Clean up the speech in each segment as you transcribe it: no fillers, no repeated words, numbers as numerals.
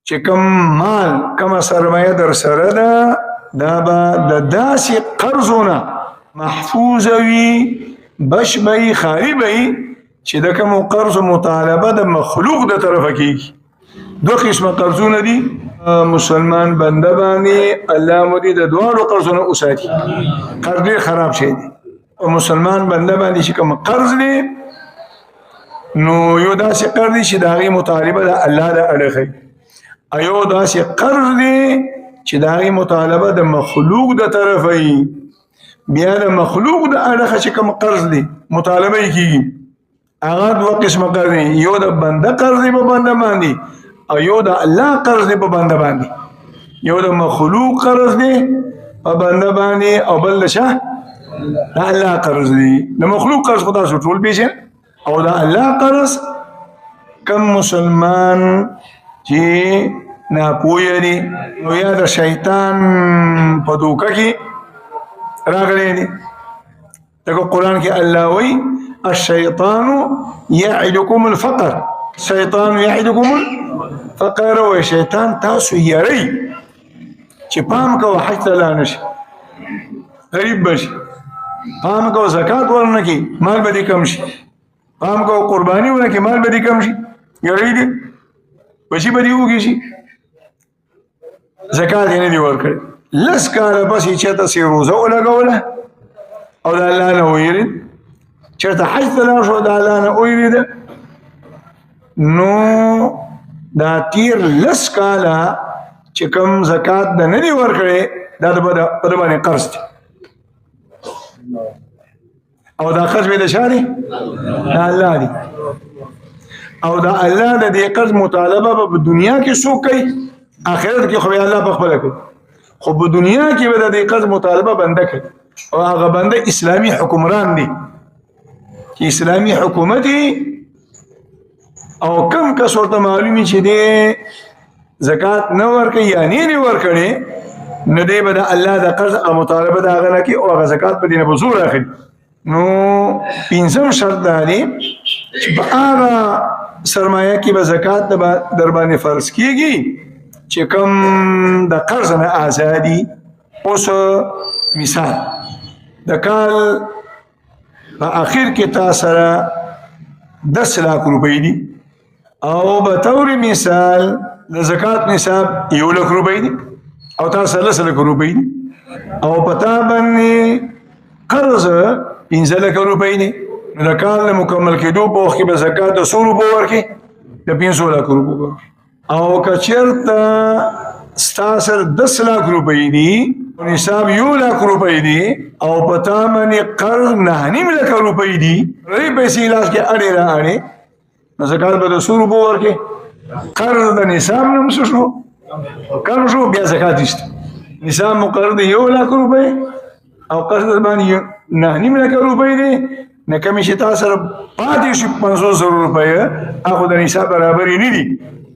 چې کوم مال کومه سرمایه در سره ده دا به د داسې قرضونه محفوظ وي بش به وي خالي به وي چې د کومو قرض مطالبه د مخلوق د طرفه کېږي. دو قسمه قرضونه دي مسلمان بنده باندې الله مو دې د دواړو قرضونه وساتي. قرض ډېر خراب شی دی او مسلمان بنده باندې چې کوم قرض دی نو یو داسې قرض دی چې د هغې مطالبه د الله د اړخه او یو داسې قرض دی چې د هغې مطالبه د مخلوق د طرفه وي. بیا د مخلوق د اړخه چې کوم قرض دی مطالبه یې کېږي هغه دوه قسمه قرض دی. یو د بنده قرض دی په بنده باندې او یو د الله قرض دی په بنده باندې. یو د مخلوق قرض دی په بنده باندې او بل د چا د الله قرض دی. د مخلوق قرض خو تاسو ټول پېژنئ او د الله قرض کم مسلمان چې ناپوهه دي نو یا د شیطان په دوکه کې راغلی دي. لکه قرآن کې الله وایي الشیطان یعدکم الفقر شیطان یعدکم الفقر و شیطان تاسو یری چې پام کوه حج ته لاړ نشي غریب بشي پام کوه زکات ورنکي مال به دې کم شي پام کوه قرباني ورنکي مال به دې کم شي یری دي بچی به دې وږي شي زکات یې نه دي ورکړی. لس کاله پس یې چېرته سې روزه ولګوله او د الله نه ویرېد چېرته حج ته لاړ شو د الله نه ویرېده نو دا تیر لس کاله چې کوم زکات د نه دي ورکړی دا د ده باندې قرض دی او دا قرض به د چا دی؟ د الله دی او د الله د دې قرض مطالبه په دنیا کې څوک کوي آخرت کې خو الله په خپله کوي خو په دنیا کې به د دې قرض مطالبه بنده کوي او هغه بنده اسلامي حکمران دی چې اسلامي حکومت او کم کس ورته معلومي چې دی زکات نه ورکوي یا نه ورکړي نو دی به د الله د قرض او مطالبه د هغه نه کوي او هغه زکات په دې نه په زور اخلي. نو پنځم شرط دا دی چې په هغه سرمایه کې به زکات در باندې فرض کېږي چې کوم د قرض نه ازادي. اوس مثال د کال په اخر کې تا سره 10 लाख روپۍ دي او به طور مثال د زکات نصاب 1 لک روپۍ دي او تا سره 10 لک روپۍ دي او په تا باندې قرض 15 لک روپۍ دي نو د کال مکمل کېدو په وخت کې به زکات د 100 روپو ورکړي د 500 لک روپو او که چېرته ستا سره 10 लाख روپۍ دي نصاب 1 لک روپۍ دي او په تا باندې قرض 9.5 لک روپۍ دي رې پیسې لاس کې اړې را اړې نو زکات به د 100 روپو ورکړي. قرض د نصاب نه څه شو کم شو بیا زکات نشته. نصاب مقرر دی 1 لک روپۍ او قرض باندې 9.5 لک روپۍ دي نه کمی چې تا سره پاتې شي 500 روپۍ هغه د نصاب برابر نه دي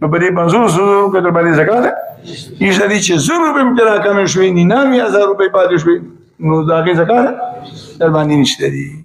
نو په دې 500 روپۍ در باندې زکات یې دي چې 100 روپۍ مقدار کم شوي 99,000 روپۍ پاتې شوي نو د هغې زکات در باندې نشته دي.